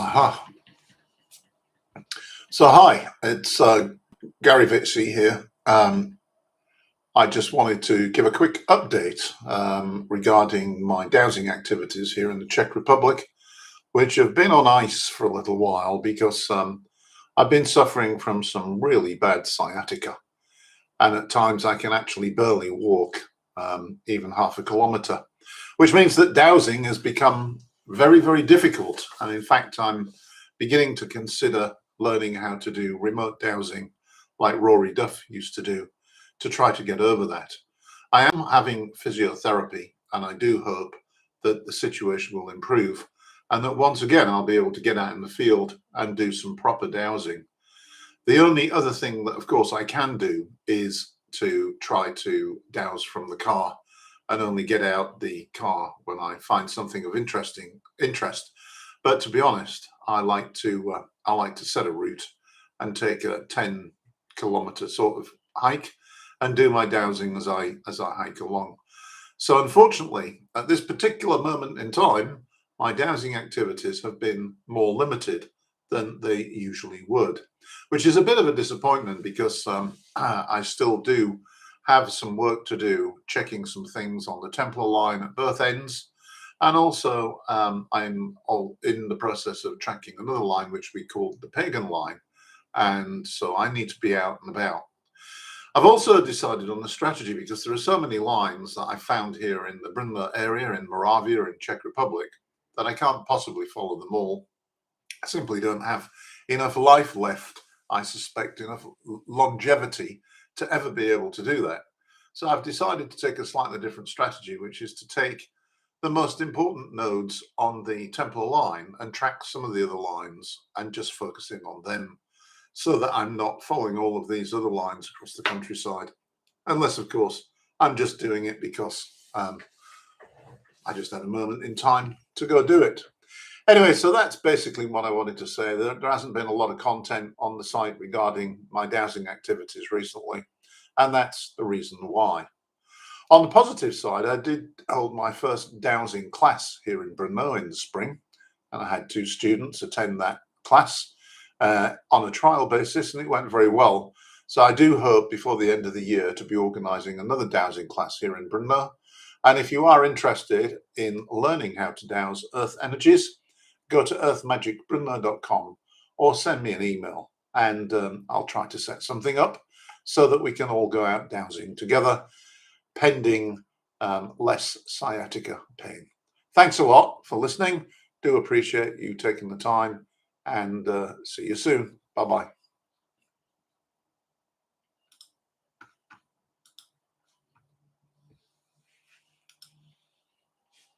Aha. So hi, it's Gary Vitsi here. I just wanted to give a quick update regarding my dowsing activities here in the Czech Republic, which have been on ice for a little while because I've been suffering from some really bad sciatica, and at times I can actually barely walk even half a kilometre, which means that dowsing has become very, very difficult. And in fact, I'm beginning to consider learning how to do remote dowsing like Rory Duff used to try to get over that. I am having physiotherapy, and I do hope that the situation will improve and that once again I'll be able to get out in the field and do some proper dowsing. The only other thing that, of course, I can do is to try to douse from the car and only get out the car when I find something of interest. But to be honest, I like to set a route and take a 10-kilometer sort of hike and do my dowsing as I hike along. So unfortunately, at this particular moment in time, my dowsing activities have been more limited than they usually would, which is a bit of a disappointment because I still do have some work to do, checking some things on the Templar line at both ends. And also I'm all in the process of tracking another line, which we call the Pagan line. And so I need to be out and about. I've also decided on the strategy because there are so many lines that I found here in the Brno area in Moravia in Czech Republic that I can't possibly follow them all. I simply don't have enough life left, I suspect, enough longevity to ever be able to do that. So I've decided to take a slightly different strategy, which is to take the most important nodes on the Templar line and track some of the other lines and just focusing on them so that I'm not following all of these other lines across the countryside. Unless, of course, I'm just doing it because I just had a moment in time to go do it. Anyway, so that's basically what I wanted to say. There hasn't been a lot of content on the site regarding my dowsing activities recently, and that's the reason why. On the positive side, I did hold my first dowsing class here in Brno in the spring, and I had 2 students attend that class on a trial basis, and it went very well. So I do hope before the end of the year to be organising another dowsing class here in Brno. And if you are interested in learning how to dowse earth energies, go to earthmagicbrno.com or send me an email, and I'll try to set something up so that we can all go out dowsing together, pending less sciatica pain. Thanks a lot for listening. Do appreciate you taking the time, and see you soon. Bye-bye.